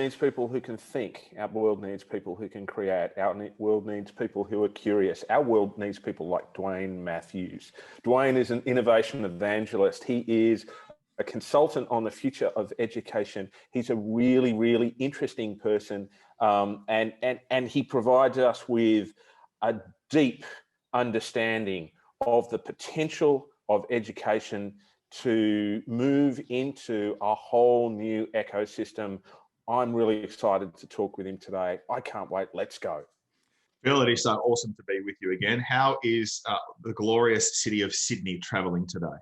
needs people who can think. Our world needs people who can create. Our world needs people who are curious. Our world needs people like Dwayne Matthews. Dwayne is an innovation evangelist. He is a consultant on the future of education. He's a really, really interesting person, and he provides us with a deep understanding of the potential of education to move into a whole new ecosystem. I'm really excited to talk with him today. I can't wait. Let's go. Phil, it is so awesome to be with you again. How is the glorious city of Sydney travelling today?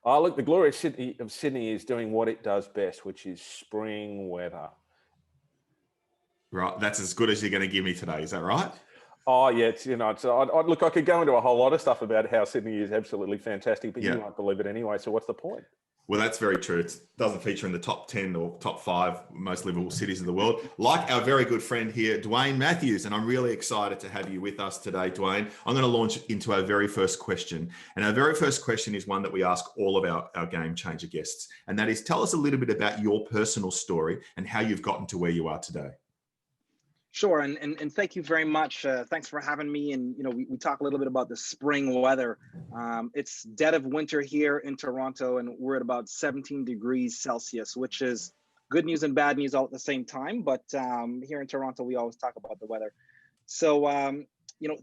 Oh, look, the glorious city of Sydney is doing what it does best, which is spring weather. Right, that's as good as you're going to give me today. Is that right? Oh, yeah. Look, I could go into a whole lot of stuff about how Sydney is absolutely fantastic, but you won't believe it anyway. So what's the point? Well, that's very true. It doesn't feature in the top 10 or top 5 most livable cities in the world, like our very good friend here, Dwayne Matthews. And I'm really excited to have you with us today, Dwayne. I'm going to launch into our very first question. And our very first question is one that we ask all of our Game Changer guests. And that is, tell us a little bit about your personal story and how you've gotten to where you are today. Sure, and thank you very much. Thanks for having me. And we talk a little bit about the spring weather. It's dead of winter here in Toronto, and we're at about 17 degrees Celsius, which is good news and bad news all at the same time. But here in Toronto, we always talk about the weather. So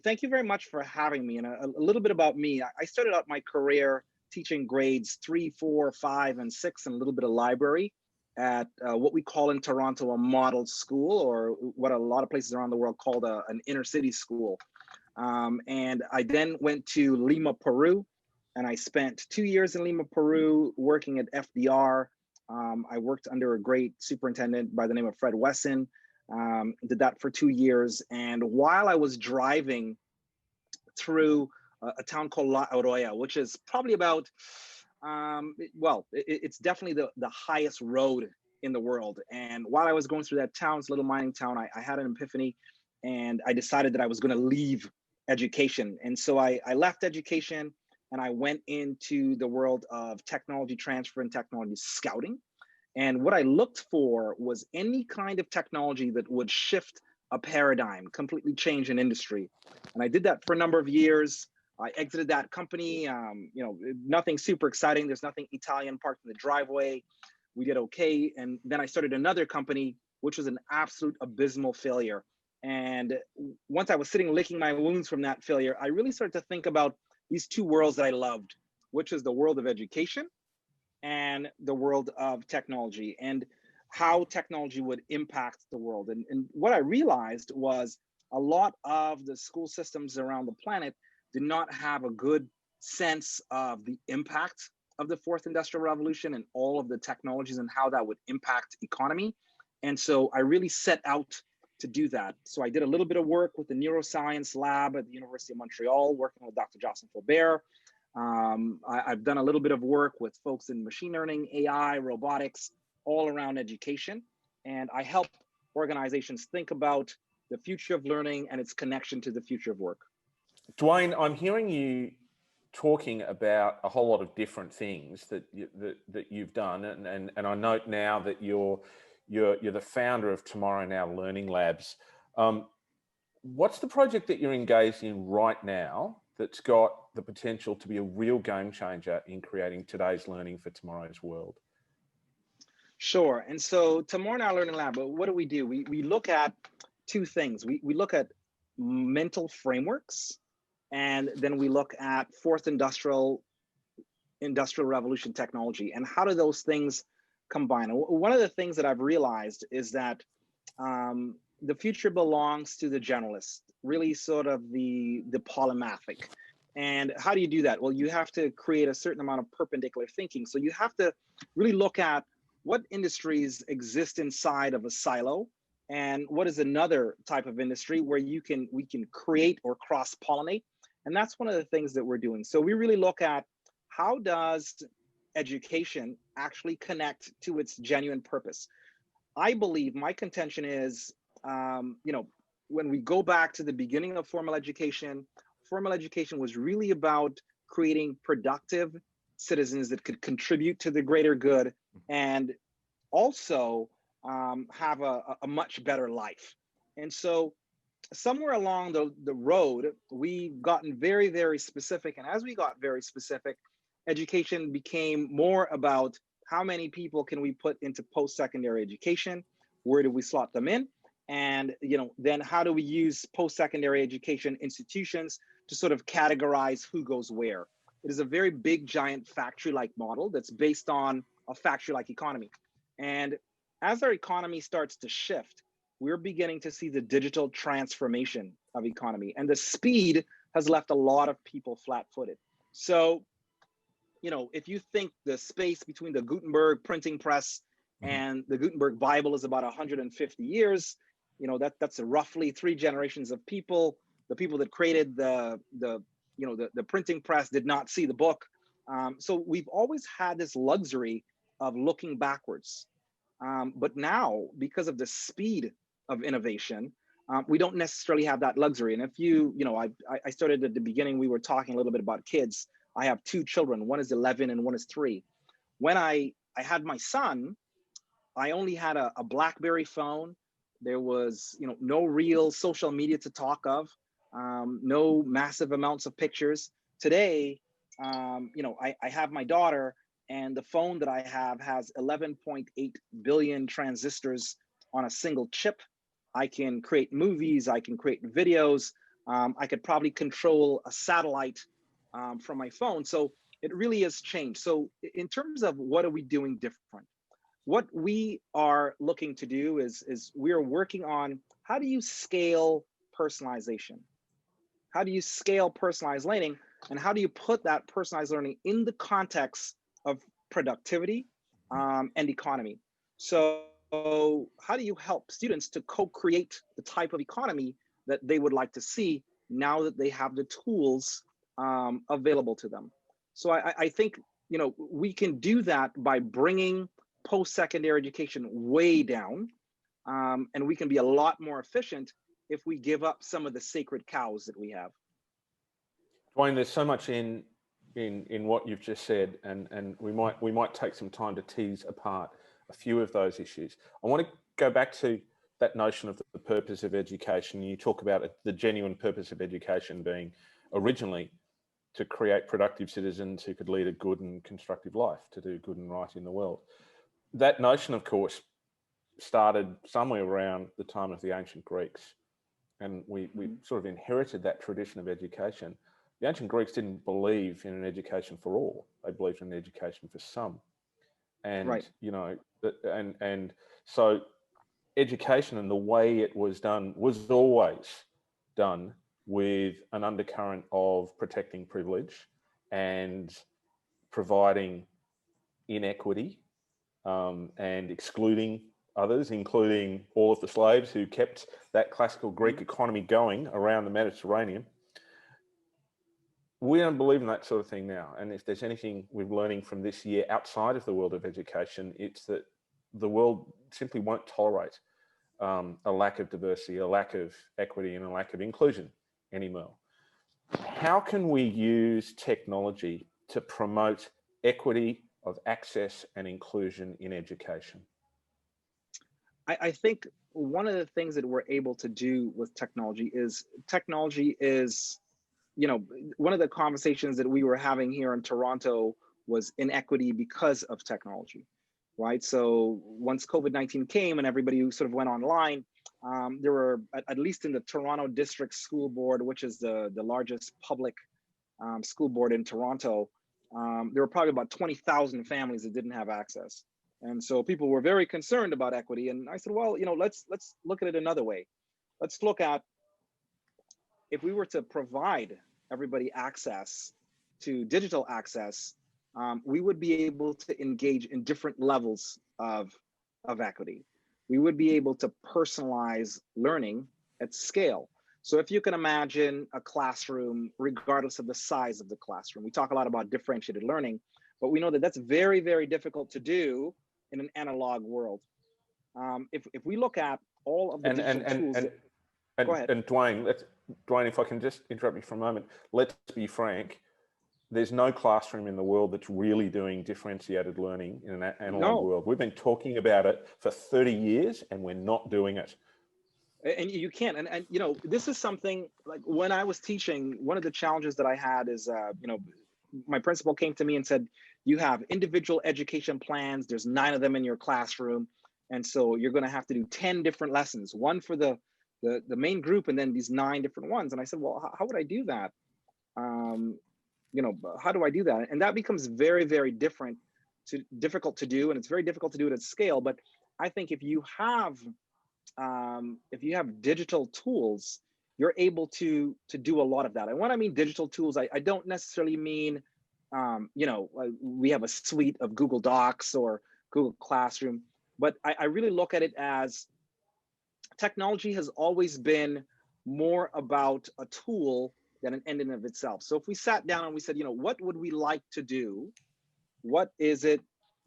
thank you very much for having me. And a little bit about me. I started out my career teaching grades 3, 4, 5, and 6, and a little bit of library at what we call in Toronto a model school, or what a lot of places around the world called an inner city school. And I then went to Lima, Peru, and I spent 2 years in Lima, Peru, working at FDR. I worked under a great superintendent by the name of Fred Wesson, did that for 2 years. And while I was driving through a town called La Oroya, which is probably about it's definitely the highest road in the world. And while I was going through that town, this little mining town, I had an epiphany, and I decided that I was going to leave education. And so I left education and I went into the world of technology transfer and technology scouting. And what I looked for was any kind of technology that would shift a paradigm, completely change an industry. And I did that for a number of years. I exited that company, nothing super exciting. There's nothing Italian parked in the driveway. We did okay. And then I started another company, which was an absolute abysmal failure. And once I was sitting licking my wounds from that failure, I really started to think about these two worlds that I loved, which is the world of education and the world of technology, and how technology would impact the world. And what I realized was a lot of the school systems around the planet did not have a good sense of the impact of the fourth industrial revolution and all of the technologies and how that would impact economy. And so I really set out to do that. So I did a little bit of work with the neuroscience lab at the University of Montreal, working with Dr. Jocelyn Faubert. I've done a little bit of work with folks in machine learning, AI, robotics, all around education. And I help organizations think about the future of learning and its connection to the future of work. Dwayne, I'm hearing you talking about a whole lot of different things that you've done, and I note now that you're the founder of Tomorrow Now Learning Labs. What's the project that you're engaged in right now that's got the potential to be a real game changer in creating today's learning for tomorrow's world? Sure. And so Tomorrow Now Learning Lab, what do? We look at two things. We look at mental frameworks, and then we look at fourth industrial revolution technology, and how do those things combine. And one of the things that I've realized is that the future belongs to the generalist, really sort of the polymathic. And how do you do that? Well, you have to create a certain amount of perpendicular thinking. So you have to really look at what industries exist inside of a silo, and what is another type of industry where we can create or cross-pollinate. And that's one of the things that we're doing. So we really look at how does education actually connect to its genuine purpose. I believe, my contention is, when we go back to the beginning of formal education was really about creating productive citizens that could contribute to the greater good, and also have a much better life. And so somewhere along the road, we've gotten very, very specific. And as we got very specific, education became more about how many people can we put into post-secondary education? Where do we slot them in? And then how do we use post-secondary education institutions to sort of categorize who goes where? It is a very big, giant factory-like model that's based on a factory-like economy. And as our economy starts to shift, we're beginning to see the digital transformation of economy, and the speed has left a lot of people flat-footed. So, if you think the space between the Gutenberg printing press and the Gutenberg Bible is about 150 years, that's roughly 3 generations of people. The people that created the printing press did not see the book. So we've always had this luxury of looking backwards. But now, because of the speed of innovation, we don't necessarily have that luxury. And if I started at the beginning, we were talking a little bit about kids. I have 2 children. One is 11 and one is 3. When I had my son, I only had a BlackBerry phone. There was, no real social media to talk of, no massive amounts of pictures. Today, I have my daughter, and the phone that I have has 11.8 billion transistors on a single chip. I can create movies, I can create videos. I could probably control a satellite from my phone. So it really has changed. So in terms of what are we doing different? What we are looking to do is we are working on how do you scale personalization? How do you scale personalized learning? And how do you put that personalized learning in the context of productivity and economy? So how do you help students to co-create the type of economy that they would like to see now that they have the tools available to them? So I think, we can do that by bringing post-secondary education way down, and we can be a lot more efficient if we give up some of the sacred cows that we have. Dwayne, there's so much in what you've just said, and we might take some time to tease apart a few of those issues. I want to go back to that notion of the purpose of education. You talk about the genuine purpose of education being originally to create productive citizens who could lead a good and constructive life, to do good and right in the world. That notion, of course, started somewhere around the time of the ancient Greeks, and we sort of inherited that tradition of education. The ancient Greeks didn't believe in an education for all; they believed in an education for some. And Right. and so education and the way it was done was always done with an undercurrent of protecting privilege and providing inequity, and excluding others, including all of the slaves who kept that classical Greek economy going around the Mediterranean. We don't believe in that sort of thing now. And if there's anything we're learning from this year outside of the world of education, it's that the world simply won't tolerate a lack of diversity, a lack of equity, and a lack of inclusion anymore. How can we use technology to promote equity of access and inclusion in education? I think one of the things that we're able to do with technology is one of the conversations that we were having here in Toronto was inequity because of technology, right? So once COVID-19 came and everybody sort of went online, there were, at least in the Toronto District School Board, which is the largest public school board in Toronto, there were probably about 20,000 families that didn't have access. And so people were very concerned about equity. And I said, well, let's look at it another way. Let's look at, if we were to provide everybody access to digital access, we would be able to engage in different levels of equity. We would be able to personalize learning at scale. So if you can imagine a classroom, regardless of the size of the classroom, we talk a lot about differentiated learning, but we know that that's very, very difficult to do in an analog world. If we look at all of the digital tools, go ahead. And Dwayne, if I can just interrupt you for a moment, let's be frank. there's no classroom in the world that's really doing differentiated learning in an analog world. We've been talking about it for 30 years and we're not doing it. And you can't. And you know, this is something like when I was teaching, one of the challenges that I had is, you know, my principal came to me and said, you have individual education plans. There's 9 of them in your classroom. And so you're going to have to do 10 different lessons, one for the main group, and then these 9 different ones. And I said, well, how would I do that? You know, how do I do that? And that becomes very, very difficult to do. And it's very difficult to do it at scale. But I think if you have digital tools, you're able to do a lot of that. And when I mean digital tools, I don't necessarily mean, you know, we have a suite of Google Docs or Google Classroom, but I really look at it as technology has always been more about a tool than an end in of itself. So if we sat down and we said, you know, what would we like to do? What is it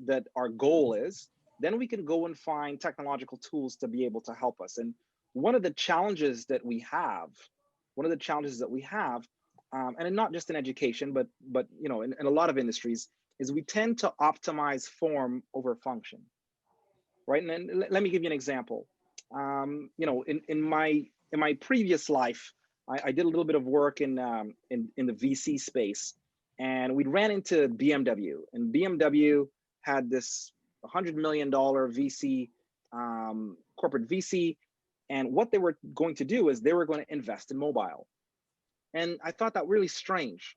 that our goal is? Then we can go and find technological tools to be able to help us. And one of the challenges that we have, and not just in education, but you know, in a lot of industries, is we tend to optimize form over function, right? And then let me give you an example. You know, in my previous life, I did a little bit of work in the VC space, and we ran into BMW, and BMW had this $100 million VC, corporate VC, and what they were going to do is they were going to invest in mobile. And I thought that really strange.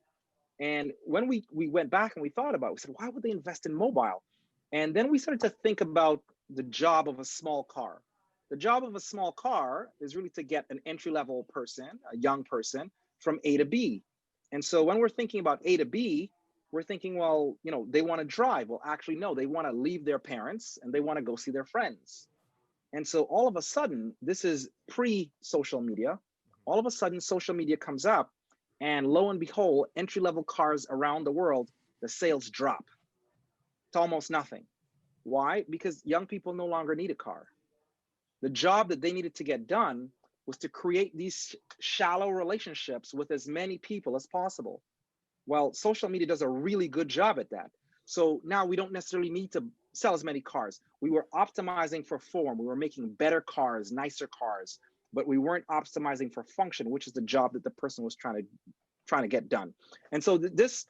And when we went back and we thought about it, we said, why would they invest in mobile? And then we started to think about the job of a small car. The job of a small car is really to get an entry-level person, a young person, from A to B. And so when we're thinking about A to B, we're thinking, well, you know, they want to drive. Well, actually, no, they want to leave their parents and they want to go see their friends. And so all of a sudden, this is pre-social media. All of a sudden, social media comes up, and lo and behold, entry-level cars around the world, the sales drop to almost nothing. Why? Because young people no longer need a car. The job that they needed to get done was to create these shallow relationships with as many people as possible. Well, social media does a really good job at that. So now we don't necessarily need to sell as many cars. We were optimizing for form. We were making better cars, nicer cars, but we weren't optimizing for function, which is the job that the person was trying to get done. And so this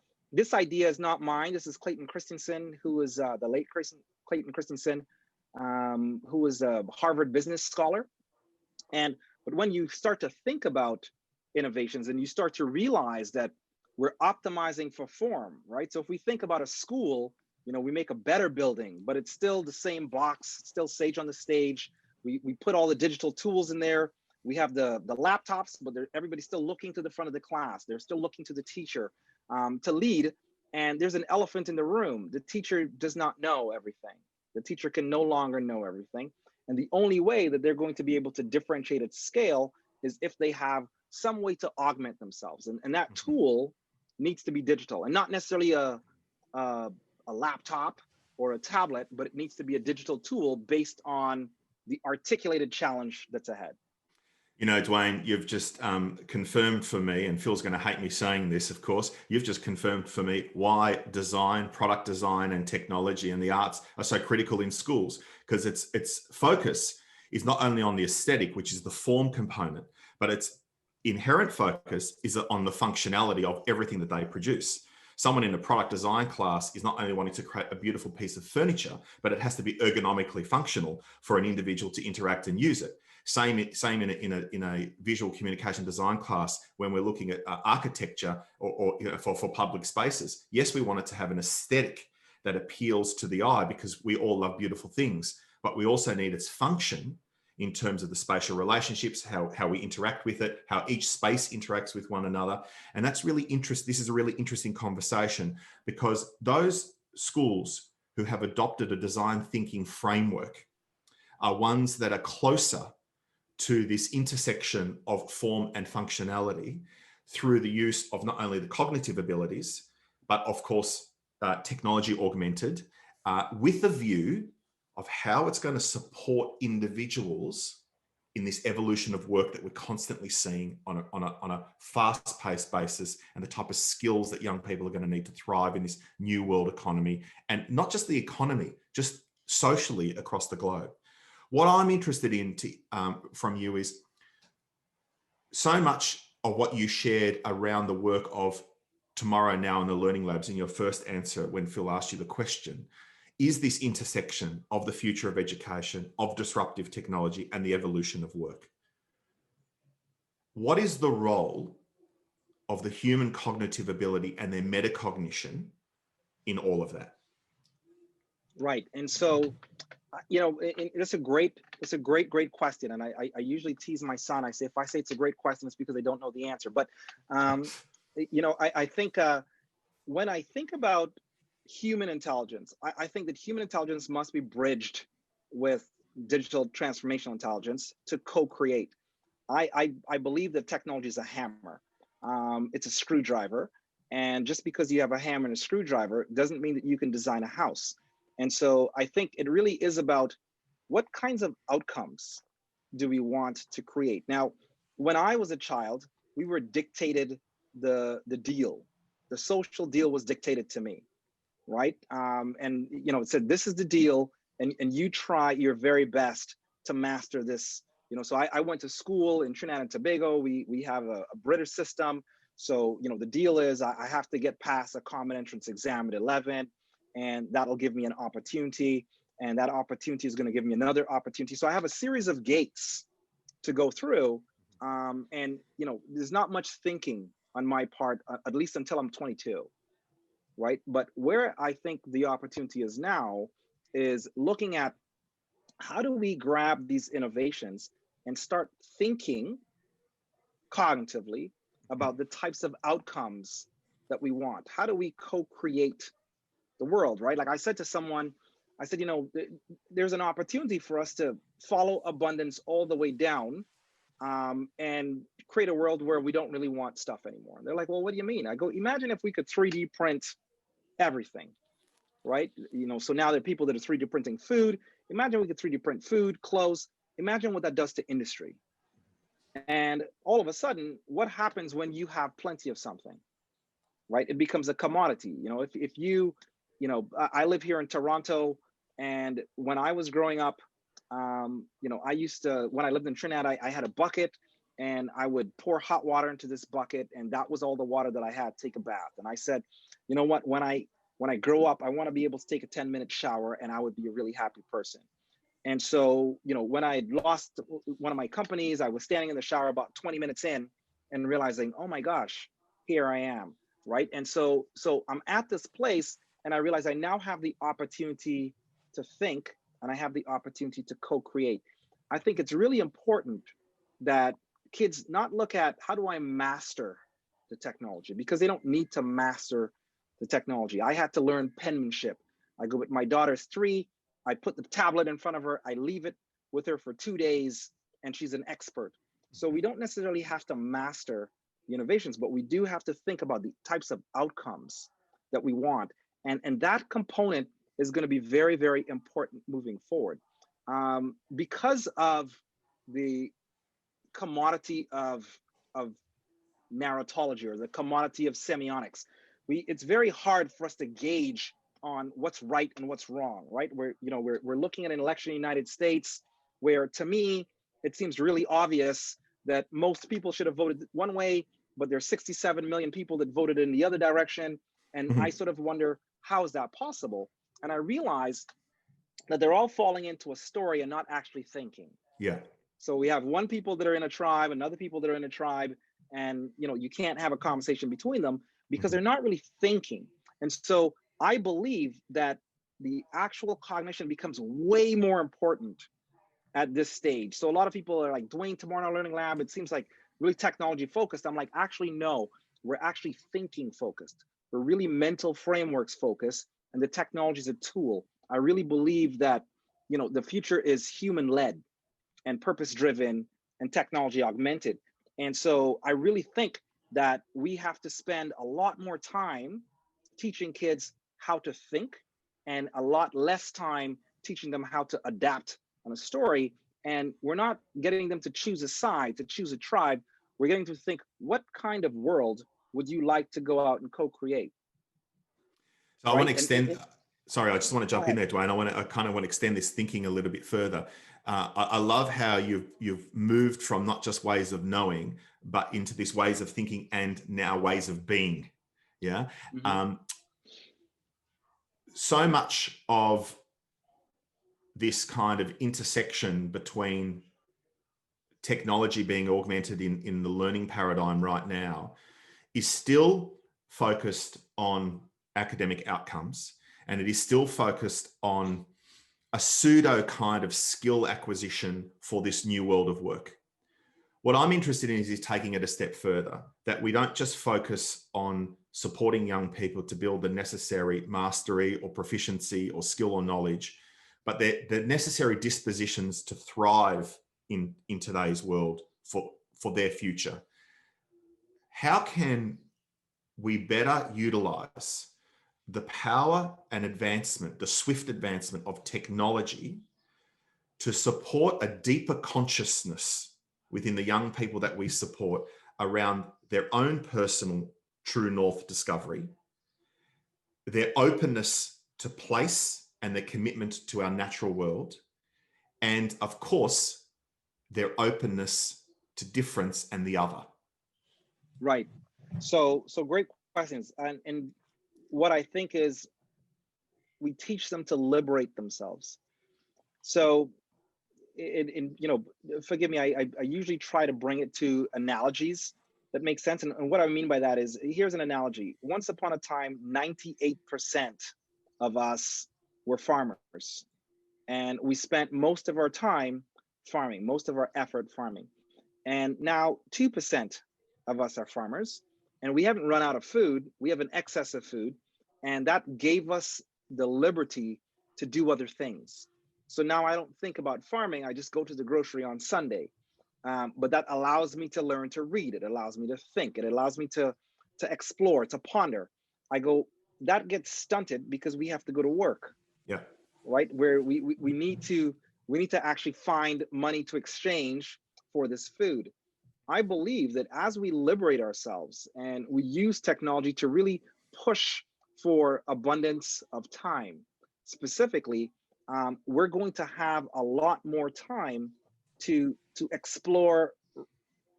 idea is not mine. This is Clayton Christensen, who is the late Clayton Christensen, who was a Harvard business scholar. But when you start to think about innovations and you start to realize that we're optimizing for form, right? So if we think about a school, you know, we make a better building, but it's still the same box, still sage on the stage. We put all the digital tools in there. We have the laptops, but everybody's still looking to the front of the class. They're still looking to the teacher to lead. And there's an elephant in the room. The teacher does not know everything. The teacher can no longer know everything. And the only way that they're going to be able to differentiate at scale is if they have some way to augment themselves. And that tool needs to be digital, and not necessarily a laptop or a tablet, but it needs to be a digital tool based on the articulated challenge that's ahead. You know, Dwayne, you've just confirmed for me, and Phil's going to hate me saying this, of course, you've just confirmed for me why design, product design and technology and the arts are so critical in schools, because its focus is not only on the aesthetic, which is the form component, but its inherent focus is on the functionality of everything that they produce. Someone in a product design class is not only wanting to create a beautiful piece of furniture, but it has to be ergonomically functional for an individual to interact and use it. Same in a visual communication design class when we're looking at architecture or you know, for public spaces. Yes, we want it to have an aesthetic that appeals to the eye because we all love beautiful things, but we also need its function in terms of the spatial relationships, how we interact with it, how each space interacts with one another. And that's really interesting. This is a really interesting conversation because those schools who have adopted a design thinking framework are ones that are closer to this intersection of form and functionality through the use of not only the cognitive abilities, but of course, technology augmented with the view of how it's going to support individuals in this evolution of work that we're constantly seeing on a fast-paced basis, and the type of skills that young people are going to need to thrive in this new world economy, and not just the economy, just socially across the globe. What I'm interested in from you is so much of what you shared around the work of Tomorrow Now in the Learning Labs in your first answer when Phil asked you the question, is this intersection of the future of education, of disruptive technology, and the evolution of work. What is the role of the human cognitive ability and their metacognition in all of that? Right. And so, it's a great question. And I usually tease my son. I say, if I say it's a great question, it's because I don't know the answer. But, I think when I think about human intelligence, I think that human intelligence must be bridged with digital transformational intelligence to co-create. I believe that technology is a hammer. It's a screwdriver. And just because you have a hammer and a screwdriver doesn't mean that you can design a house. And so I think it really is about what kinds of outcomes do we want to create. Now, when I was a child, we were dictated the deal. The social deal was dictated to me, right? And it said, this is the deal, and you try your very best to master this. So I went to school in Trinidad and Tobago. We have a British system. So, the deal is I have to get past a common entrance exam at 11, and that'll give me an opportunity. And that opportunity is going to give me another opportunity. So I have a series of gates to go through. And, there's not much thinking on my part, at least until I'm 22, right? But where I think the opportunity is now is looking at how do we grab these innovations and start thinking cognitively about the types of outcomes that we want? How do we co-create the world, right? Like I said to someone, I said, there's an opportunity for us to follow abundance all the way down and create a world where we don't really want stuff anymore. And they're like, well, what do you mean? I go, imagine if we could 3D print everything, right? So now there are people that are 3D printing food. Imagine we could 3D print food, clothes. Imagine what that does to industry. And all of a sudden, what happens when you have plenty of something, right? It becomes a commodity. If you, I live here in Toronto, and when I was growing up, I used to, when I lived in Trinidad, I had a bucket, and I would pour hot water into this bucket, and that was all the water that I had to take a bath. And I said, you know what, when I grow up, I want to be able to take a 10-minute shower, and I would be a really happy person. And so, when I lost one of my companies, I was standing in the shower about 20 minutes in and realizing, oh my gosh, here I am, right? And so I'm at this place, and I realize I now have the opportunity to think, and I have the opportunity to co-create. I think it's really important that kids not look at how do I master the technology, because they don't need to master the technology. I had to learn penmanship. I go with my daughter's 3. I put the tablet in front of her. I leave it with her for 2 days, and she's an expert. So we don't necessarily have to master the innovations, but we do have to think about the types of outcomes that we want. And that component is going to be very, very important moving forward. Because of the commodity of narratology, or the commodity of semiotics, it's very hard for us to gauge on what's right and what's wrong, right? We're looking at an election in the United States where, to me, it seems really obvious that most people should have voted one way, but there's 67 million people that voted in the other direction. And I sort of wonder, how is that possible? And I realized that they're all falling into a story and not actually thinking. Yeah. So we have one people that are in a tribe, and other people that are in a tribe, and you can't have a conversation between them because they're not really thinking. And so I believe that the actual cognition becomes way more important at this stage. So a lot of people are like, Dwayne, Tomorrow Night Learning Lab, it seems like really technology focused. I'm like, actually, no, we're actually thinking focused. We're really mental frameworks focused, and the technology is a tool. I really believe that, the future is human led and purpose driven and technology augmented. And so I really think that we have to spend a lot more time teaching kids how to think, and a lot less time teaching them how to adapt on a story. And we're not getting them to choose a side, to choose a tribe. We're getting to think, what kind of world would you like to go out and co-create? So I want Right? to extend. Sorry, I just want to Go jump in ahead. there, Dwayne. I kind of want to extend this thinking a little bit further. I love how you've moved from not just ways of knowing, but into this ways of thinking and now ways of being. Yeah. Mhm. So much of this kind of intersection between technology being augmented in the learning paradigm right now is still focused on academic outcomes, and it is still focused on a pseudo kind of skill acquisition for this new world of work. What I'm interested in is taking it a step further, that we don't just focus on supporting young people to build the necessary mastery or proficiency or skill or knowledge, but the necessary dispositions to thrive in today's world for their future. How can we better utilize the power and advancement, the swift advancement of technology to support a deeper consciousness within the young people that we support around their own personal true north discovery, their openness to place and their commitment to our natural world, and of course, their openness to difference and the other? Right. So great questions. And what I think is we teach them to liberate themselves. So in forgive me, I usually try to bring it to analogies that make sense. And what I mean by that is, here's an analogy. Once upon a time, 98% of us were farmers, and we spent most of our time farming, most of our effort farming. And now 2% of us are farmers, and we haven't run out of food. We have an excess of food, and that gave us the liberty to do other things. So now I don't think about farming. I just go to the grocery on Sunday. But that allows me to learn to read. It allows me to think. It allows me to explore, to ponder. I go, that gets stunted because we have to go to work, Yeah. right? Where we need to actually find money to exchange for this food. I believe that as we liberate ourselves and we use technology to really push for abundance of time, specifically, we're going to have a lot more time to explore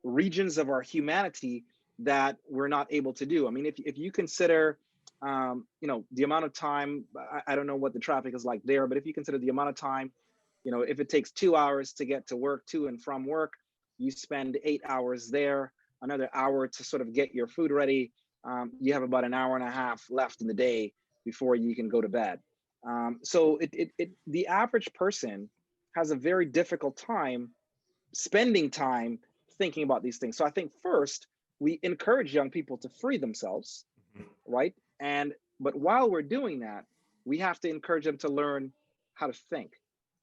regions of our humanity that we're not able to do. I mean, if you consider, the amount of time, I don't know what the traffic is like there, but if you consider the amount of time, if it takes 2 hours to get to work, to and from work, you spend 8 hours there, another hour to sort of get your food ready. You have about an hour and a half left in the day before you can go to bed. So the average person has a very difficult time spending time thinking about these things. So I think first we encourage young people to free themselves, right? But while we're doing that, we have to encourage them to learn how to think,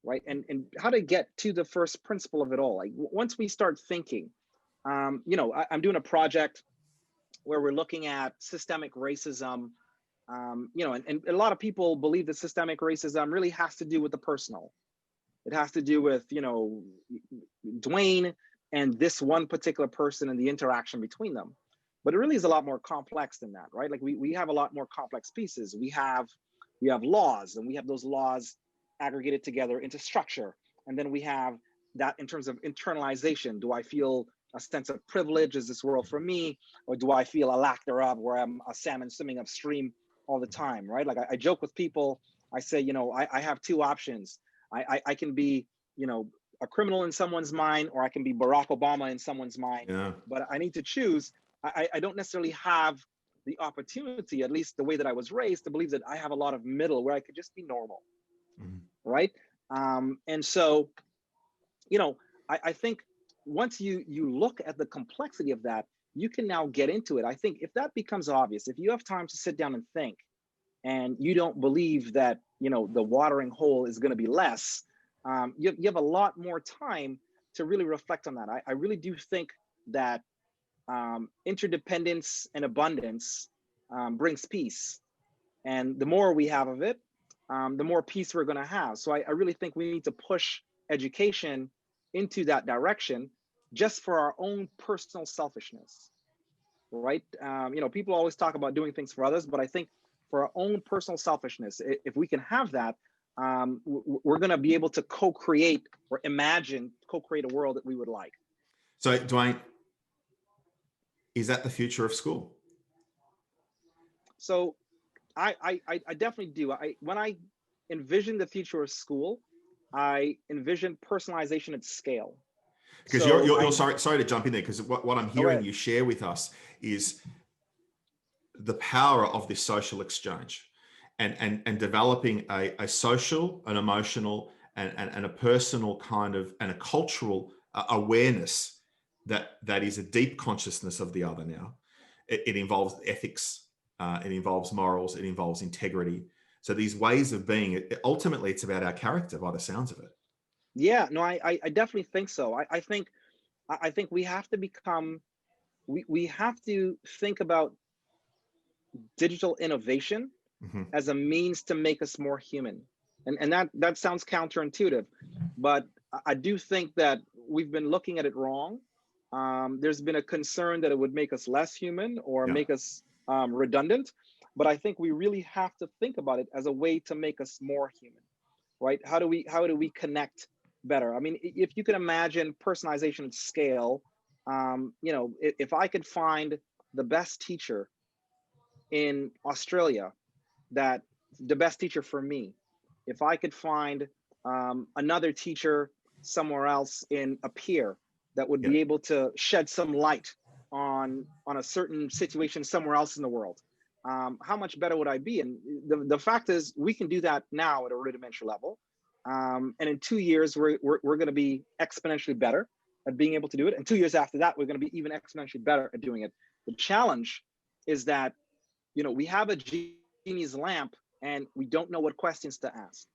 right? And how to get to the first principle of it all. Like once we start thinking, I'm doing a project where we're looking at systemic racism. And a lot of people believe that systemic racism really has to do with the personal. It has to do with, Dwayne and this one particular person and the interaction between them. But it really is a lot more complex than that, right? Like we have a lot more complex pieces. We have laws, and we have those laws aggregated together into structure. And then we have that in terms of internalization. Do I feel a sense of privilege? Is this world for me? Or do I feel a lack thereof, where I'm a salmon swimming upstream all the time, right? Like I joke with people. I say, I have two options. I can be, a criminal in someone's mind, or I can be Barack Obama in someone's mind. Yeah. But I need to choose. I don't necessarily have the opportunity, at least the way that I was raised, to believe that I have a lot of middle where I could just be normal, right? And so, I think once you look at the complexity of that, you can now get into it. I think if that becomes obvious, if you have time to sit down and think, and you don't believe that the watering hole is going to be less, you have a lot more time to really reflect on that. I really do think that interdependence and abundance brings peace, and the more we have of it, the more peace we're going to have. So I really think we need to push education into that direction just for our own personal selfishness, right? People always talk about doing things for others, but I think for our own personal selfishness, if we can have that, we're going to be able to co-create or imagine, co-create a world that we would like. So, Dwayne, is that the future of school? So I definitely do. When I envision the future of school, I envision personalization at scale. Because So you're sorry to jump in there, because what I'm hearing you share with us is the power of this social exchange and developing a social, an emotional, and a personal kind of, and a cultural awareness that is a deep consciousness of the other now. It involves ethics, it involves morals, it involves integrity. So these ways of being, ultimately it's about our character by the sounds of it. Yeah, no, I definitely think so. I think we have to become, we have to think about digital innovation Mm-hmm. as a means to make us more human. And that sounds counterintuitive, but I do think that we've been looking at it wrong. There's been a concern that it would make us less human or make us redundant, but I think we really have to think about it as a way to make us more human, right? How do we connect better? I mean, if you can imagine personalization at scale, if I could find the best teacher in Australia, that the best teacher for me, if I could find another teacher somewhere else in a peer that would be able to shed some light on a certain situation somewhere else in the world, how much better would I be? And the fact is, we can do that now at a rudimentary level, and in 2 years we're going to be exponentially better at being able to do it, and 2 years after that we're going to be even exponentially better at doing it. The challenge is that we have a genie's lamp and we don't know what questions to ask.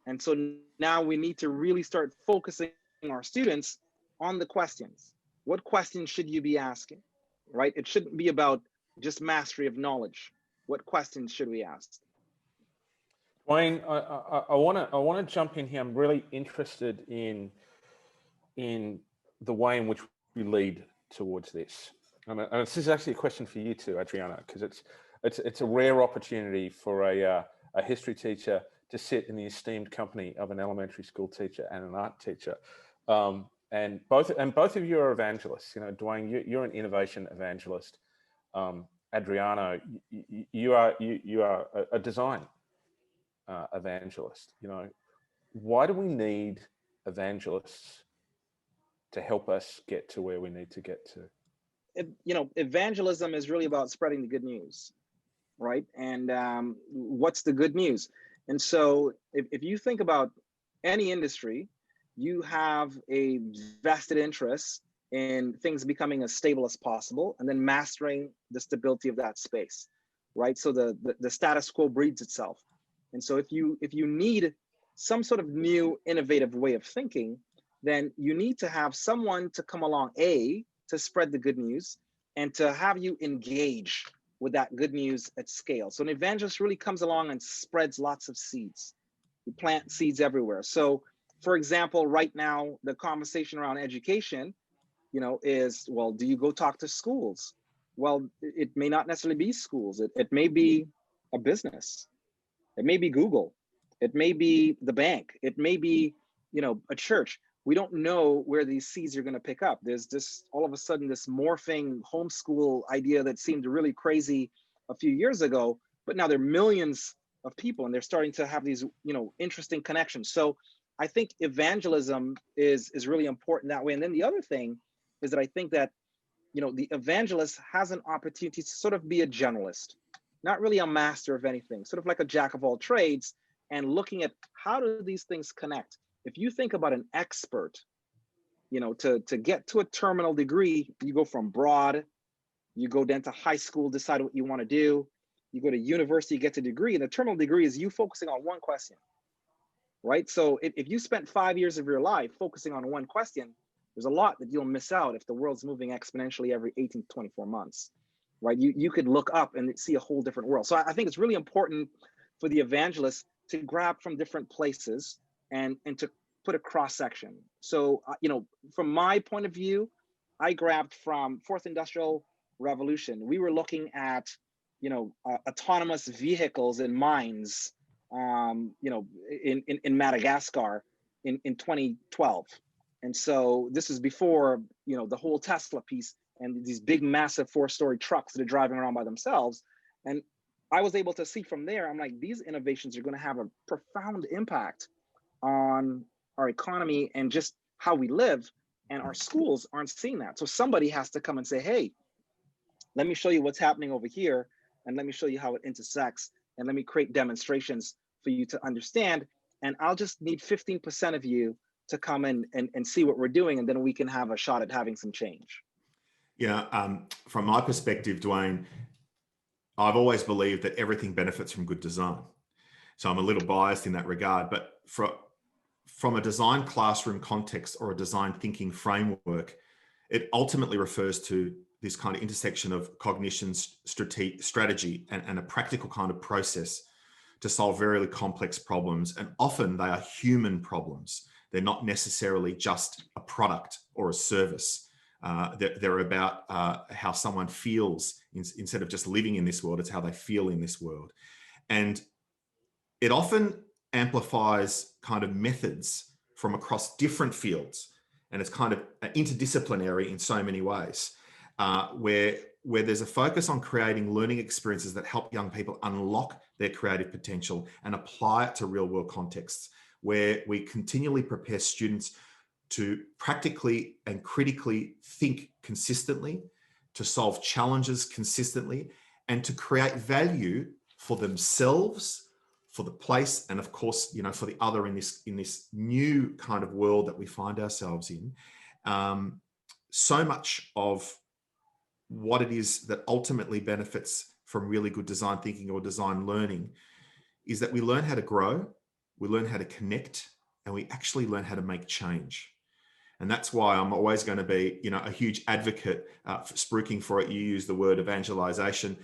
And so now we need to really start focusing our students on the questions. What questions should you be asking, right? It shouldn't be about just mastery of knowledge. What questions should we ask? Dwayne, I want to jump in here. I'm really interested in the way in which we lead towards this. And this is actually a question for you too, Adriano, because it's a rare opportunity for a history teacher to sit in the esteemed company of an elementary school teacher and an art teacher. And both of you are evangelists. Dwayne, you're an innovation evangelist. Adriano, you are a design evangelist. Why do we need evangelists to help us get to where we need to get to? Evangelism is really about spreading the good news, right? And what's the good news? And so if you think about any industry, you have a vested interest in things becoming as stable as possible and then mastering the stability of that space, right? So the status quo breeds itself. And so if you need some sort of new innovative way of thinking, then you need to have someone to come along, to spread the good news and to have you engage with that good news at scale. So an evangelist really comes along and spreads lots of seeds. You plant seeds everywhere. So for example, right now, the conversation around education, is, well, do you go talk to schools? Well, it may not necessarily be schools. It may be a business. It may be Google. It may be the bank. It may be, a church. We don't know where these seeds are going to pick up. There's this, all of a sudden, this morphing homeschool idea that seemed really crazy a few years ago, but now there are millions of people and they're starting to have these, interesting connections. So I think evangelism is really important that way. And then the other thing is that I think that, the evangelist has an opportunity to sort of be a generalist, not really a master of anything, sort of like a jack of all trades, and looking at how do these things connect. If you think about an expert, to get to a terminal degree, you go from broad, you go then to high school, decide what you want to do, you go to university, get to degree, and the terminal degree is you focusing on one question, right? So if you spent 5 years of your life focusing on one question, there's a lot that you'll miss out if the world's moving exponentially every 18 to 24 months, right? You could look up and see a whole different world. So I think it's really important for the evangelist to grab from different places and to put a cross section. So, from my point of view, I grabbed from fourth industrial revolution. We were looking at, autonomous vehicles in mines, in Madagascar in 2012. And so this is before, the whole Tesla piece and these big, massive 4-story trucks that are driving around by themselves. And I was able to see from there, I'm like, these innovations are going to have a profound impact on our economy and just how we live. And our schools aren't seeing that. So somebody has to come and say, hey, let me show you what's happening over here. And let me show you how it intersects. And let me create demonstrations for you to understand. And I'll just need 15% of you to come in and see what we're doing. And then we can have a shot at having some change. Yeah. From my perspective, Dwayne, I've always believed that everything benefits from good design. So I'm a little biased in that regard, but from a design classroom context or a design thinking framework, it ultimately refers to this kind of intersection of cognition, strategy, and a practical kind of process to solve very complex problems. And often they are human problems. They're not necessarily just a product or a service. They're about how someone feels instead of just living in this world. It's how they feel in this world. And it often amplifies kind of methods from across different fields. And it's kind of interdisciplinary in so many ways, where there's a focus on creating learning experiences that help young people unlock their creative potential and apply it to real world contexts, where we continually prepare students to practically and critically think consistently, to solve challenges consistently, and to create value for themselves, for the place, and of course, for the other in this new kind of world that we find ourselves in. So much of what it is that ultimately benefits from really good design thinking or design learning is that we learn how to grow, we learn how to connect, and we actually learn how to make change. And that's why I'm always going to be, a huge advocate for spruiking for it. You use the word evangelization.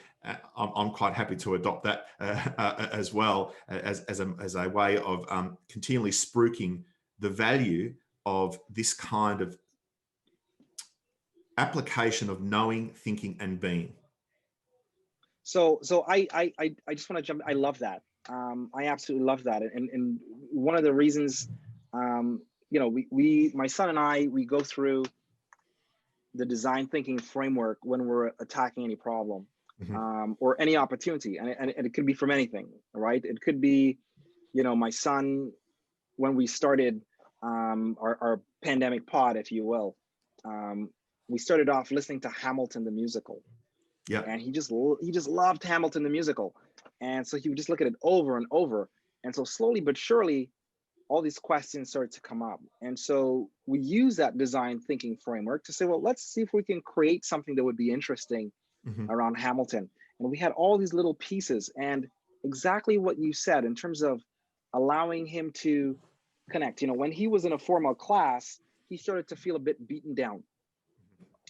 I'm quite happy to adopt that as well as a way of continually spruiking the value of this kind of application of knowing, thinking, and being. So I just want to jump. I love that. I absolutely love that. And one of the reasons, my son and I, we go through the design thinking framework when we're attacking any problem, or any opportunity. And it could be from anything, right? It could be, my son, when we started our pandemic pod, if you will, we started off listening to Hamilton the musical. Yeah. And he just loved Hamilton the musical. And so he would just look at it over and over. And so slowly but surely, all these questions started to come up. And so we use that design thinking framework to say, well, let's see if we can create something that would be interesting around Hamilton. And we had all these little pieces, and exactly what you said in terms of allowing him to connect. When he was in a formal class, he started to feel a bit beaten down,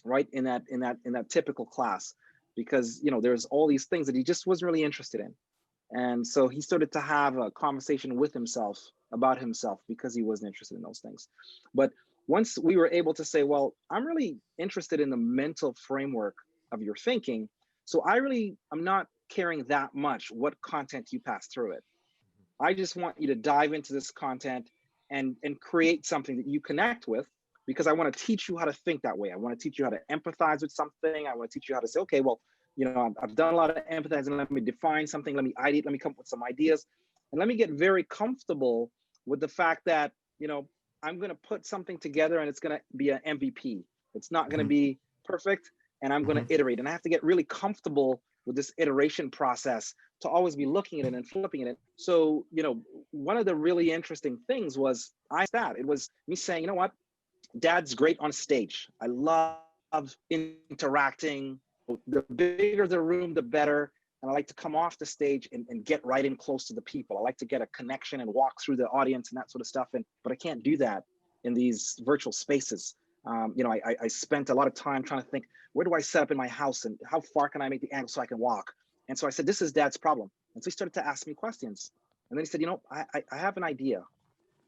right? In that typical class, because there's all these things that he just wasn't really interested in. And so he started to have a conversation with himself about himself because he wasn't interested in those things. But once we were able to say, well, I'm really interested in the mental framework of your thinking, so I'm not caring that much what content you pass through it. I just want you to dive into this content and create something that you connect with, because I want to teach you how to think that way. I want to teach you how to empathize with something. I want to teach you how to say, okay, well, I've done a lot of empathizing. Let me define something. Let me ideate. Let me come up with some ideas, and let me get very comfortable with the fact that I'm going to put something together and it's going to be an MVP. It's not going to be perfect, and I'm going to iterate. And I have to get really comfortable with this iteration process to always be looking at it and flipping it. So one of the really interesting things was it was me saying, Dad's great on stage. I love interacting. The bigger the room, the better. And I like to come off the stage and get right in close to the people. I like to get a connection and walk through the audience and that sort of stuff. But I can't do that in these virtual spaces. I spent a lot of time trying to think, where do I set up in my house and how far can I make the angle so I can walk? And so I said, this is Dad's problem. And so he started to ask me questions. And then he said, I have an idea.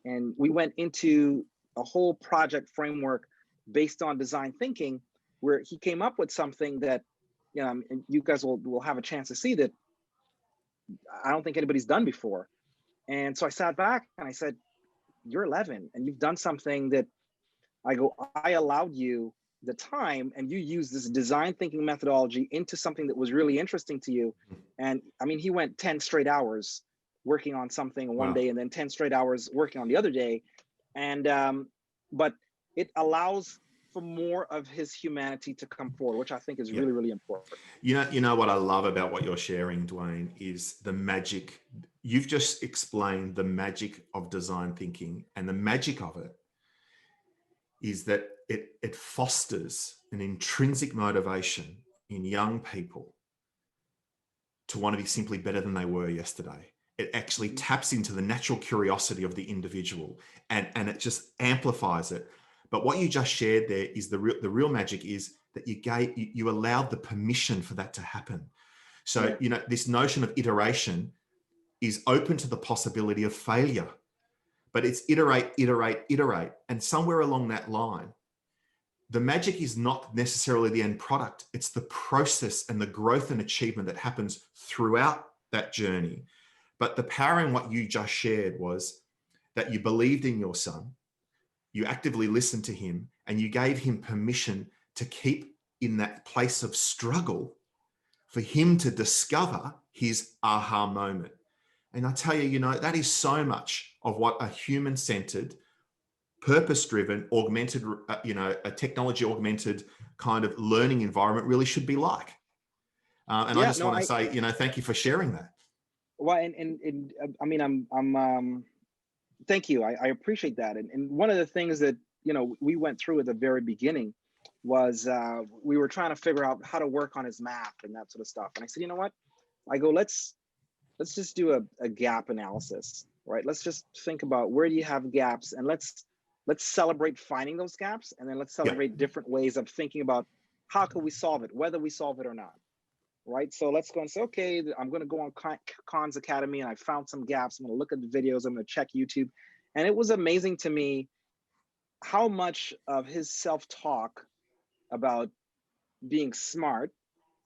And we went into a whole project framework based on design thinking, where he came up with something that, and you guys will have a chance to see that I don't think anybody's done before. And so I sat back and I said, you're 11 and you've done something that I allowed you the time, and you used this design thinking methodology into something that was really interesting to you. And I mean, he went 10 straight hours working on something one day and then 10 straight hours working on the other day. And, but it allows for more of his humanity to come forward, which I think is really, really important. You know what I love about what you're sharing, Dwayne, is the magic. You've just explained the magic of design thinking, and the magic of it is that it fosters an intrinsic motivation in young people to want to be simply better than they were yesterday. It actually taps into the natural curiosity of the individual, and it just amplifies it. But what you just shared there is the real magic is that you allowed the permission for that to happen. So, this notion of iteration is open to the possibility of failure, but it's iterate. And somewhere along that line, the magic is not necessarily the end product. It's the process and the growth and achievement that happens throughout that journey. But the power in what you just shared was that you believed in your son, you actively listened to him, and you gave him permission to keep in that place of struggle for him to discover his aha moment. And I tell you, that is so much of what a human-centered, purpose-driven, augmented, a technology-augmented kind of learning environment really should be like. And I just want to say, thank you for sharing that. Well, and I mean, I'm thank you. I appreciate that. And one of the things that, we went through at the very beginning was we were trying to figure out how to work on his math and that sort of stuff. And I said, you know what? I go, let's just do a gap analysis, right? Let's just think about where do you have gaps, and let's celebrate finding those gaps, and then let's celebrate different ways of thinking about how can we solve it, whether we solve it or not. Right. So let's go and say, okay, I'm going to go on Khan's Academy and I found some gaps. I'm going to look at the videos. I'm going to check YouTube. And it was amazing to me how much of his self-talk about being smart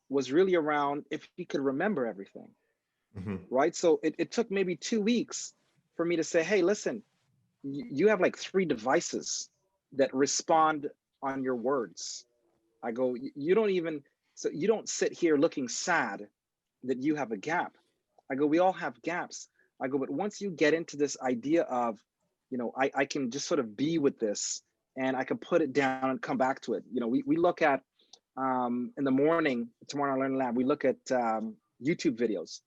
was really around if he could remember everything. Right. So it took maybe 2 weeks for me to say, hey, listen, you have like 3 devices that respond on your words. I go, so you don't sit here looking sad that you have a gap. I go, we all have gaps. I go, but once you get into this idea of, I can just sort of be with this and I can put it down and come back to it. We look at, in the morning, tomorrow in our learning lab, we look at YouTube videos,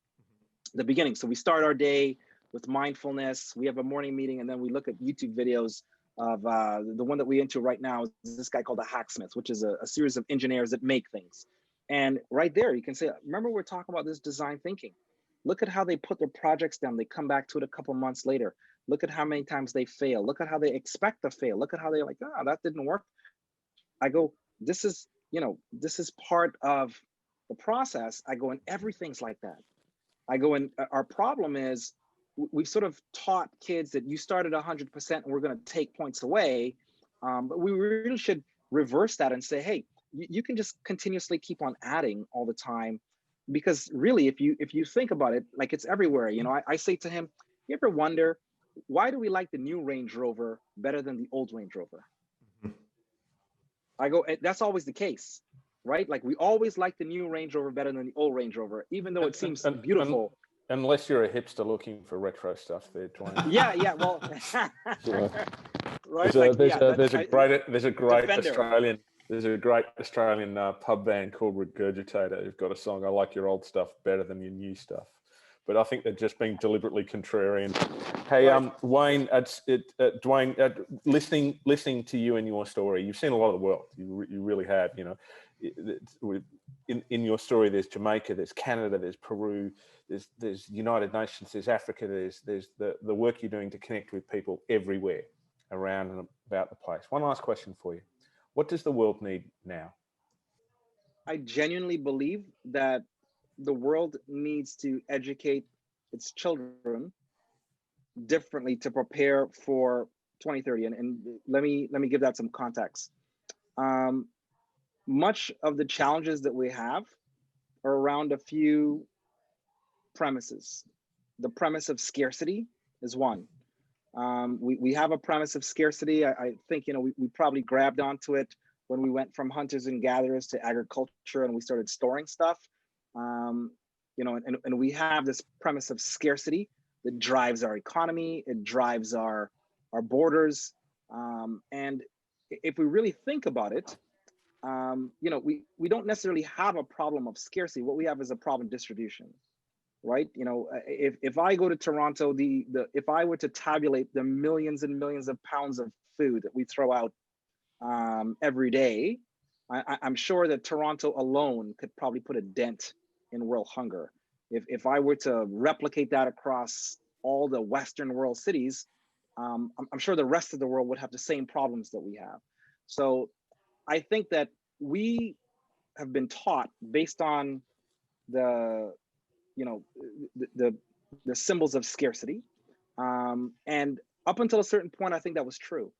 the beginning. So we start our day with mindfulness. We have a morning meeting, and then we look at YouTube videos of the one that we're into right now is this guy called the Hacksmith, which is a series of engineers that make things. And right there, you can say, remember we're talking about this design thinking. Look at how they put their projects down. They come back to it a couple months later. Look at how many times they fail. Look at how they expect to fail. Look at how they're like, that didn't work. I go, this is part of the process. I go, and everything's like that. I go, and our problem is we've sort of taught kids that you started 100% and we're going to take points away. But we really should reverse that and say, hey, you can just continuously keep on adding all the time, because really, if you think about it, like it's everywhere. I say to him, you ever wonder, why do we like the new Range Rover better than the old Range Rover? I go, that's always the case, right? Like we always like the new Range Rover better than the old Range Rover, even though it seems beautiful. Unless you're a hipster looking for retro stuff there, Dwayne. Yeah, well, right. There's a great Australian pub band called Regurgitator who've got a song, I like your old stuff better than your new stuff. But I think they're just being deliberately contrarian. Hey, Wayne, Dwayne, listening to you and your story, you've seen a lot of the world. You really have. In your story, there's Jamaica, there's Canada, there's Peru, there's United Nations, there's Africa, there's the work you're doing to connect with people everywhere around and about the place. One last question for you. What does the world need now? I genuinely believe that the world needs to educate its children differently to prepare for 2030. And let me give that some context. Much of the challenges that we have are around a few premises. The premise of scarcity is one. We have a premise of scarcity. I think, we probably grabbed onto it when we went from hunters and gatherers to agriculture and we started storing stuff. And we have this premise of scarcity that drives our economy. It drives our borders. And if we really think about it, we don't necessarily have a problem of scarcity. What we have is a problem distribution, right? If I go to Toronto, if I were to tabulate the millions and millions of pounds of food that we throw out every day, I'm sure that Toronto alone could probably put a dent in world hunger. If I were to replicate that across all the Western world cities, I'm sure the rest of the world would have the same problems that we have. So I think that we have been taught based on the symbols of scarcity, and up until a certain point, I think that was true.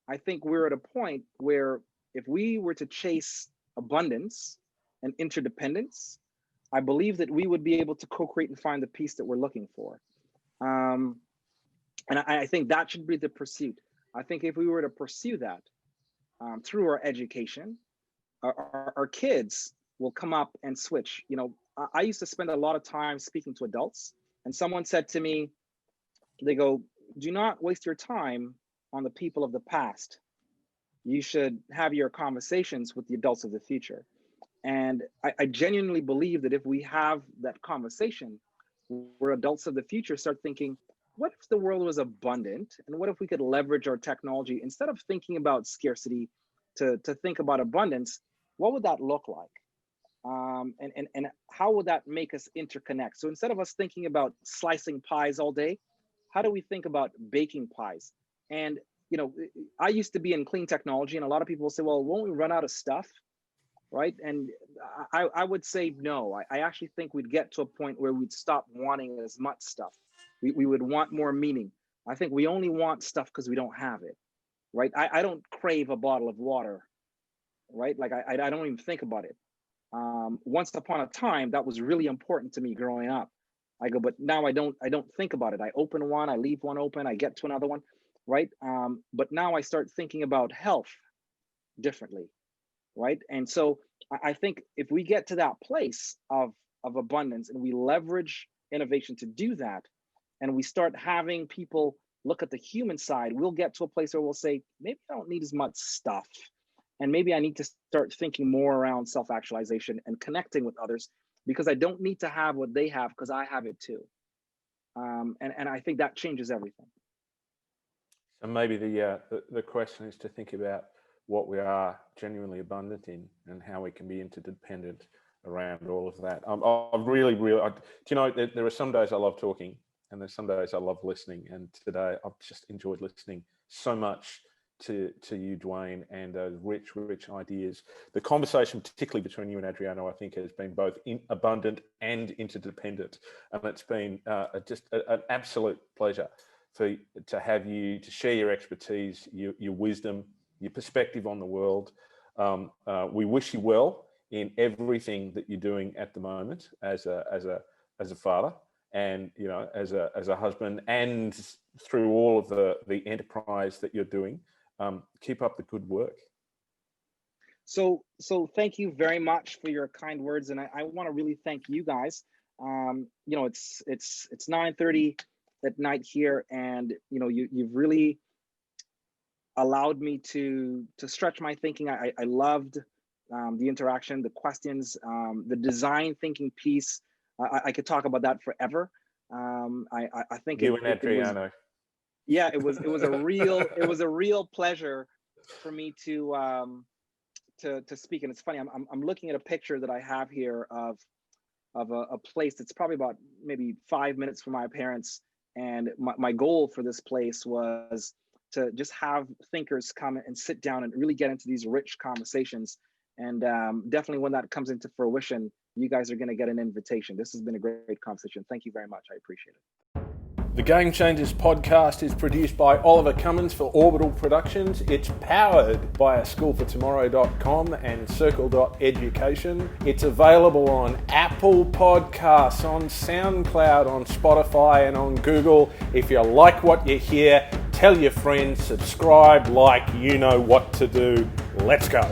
I think we're at a point where if we were to chase abundance and interdependence, I believe that we would be able to co-create and find the peace that we're looking for. And I think that should be the pursuit. I think if we were to pursue that through our education, our kids will come up and switch. I used to spend a lot of time speaking to adults, and someone said to me, they go, do not waste your time on the people of the past. You should have your conversations with the adults of the future. And I genuinely believe that if we have that conversation where adults of the future start thinking, what if the world was abundant? And what if we could leverage our technology instead of thinking about scarcity to think about abundance? What would that look like? And how would that make us interconnect? So instead of us thinking about slicing pies all day, how do we think about baking pies? And I used to be in clean technology, and a lot of people will say, well, won't we run out of stuff? Right? And I would say no. I actually think we'd get to a point where we'd stop wanting as much stuff. We would want more meaning. I think we only want stuff because we don't have it, right? I don't crave a bottle of water, right? Like I don't even think about it. Once upon a time, that was really important to me growing up. I go, but now I don't think about it. I open one, I leave one open, I get to another one, right? But now I start thinking about health differently, right? And so I think if we get to that place of abundance and we leverage innovation to do that, and we start having people look at the human side, we'll get to a place where we'll say, maybe I don't need as much stuff. And maybe I need to start thinking more around self-actualization and connecting with others, because I don't need to have what they have because I have it too. And I think that changes everything. So maybe the question is to think about what we are genuinely abundant in and how we can be interdependent around all of that. There are some days I love talking and there's some days I love listening. And today I've just enjoyed listening so much to you, Dwayne, and those rich ideas. The conversation, particularly between you and Adriano, I think has been both abundant and interdependent. And it's been just an absolute pleasure to have you to share your expertise, your wisdom, your perspective on the world. We wish you well in everything that you're doing at the moment as a father, and as a husband, and through all of the enterprise that you're doing. Keep up the good work. So thank you very much for your kind words, and I want to really thank you guys. It's 9:30 at night here, and you've really allowed me to stretch my thinking. I loved the interaction, the questions, the design thinking piece. I could talk about that forever. I think you and Adriano. It was a real pleasure for me to speak. And it's funny, I'm looking at a picture that I have here of a place that's probably about maybe 5 minutes from my parents. And my goal for this place was to just have thinkers come and sit down and really get into these rich conversations. And definitely when that comes into fruition, you guys are going to get an invitation. This has been a great conversation. Thank you very much. I appreciate it. The Game Changers podcast is produced by Oliver Cummins for Orbital Productions. It's powered by schoolfortomorrow.com and circle.education. It's available on Apple Podcasts, on SoundCloud, on Spotify and on Google. If you like what you hear, tell your friends, subscribe, like, you know what to do. Let's go.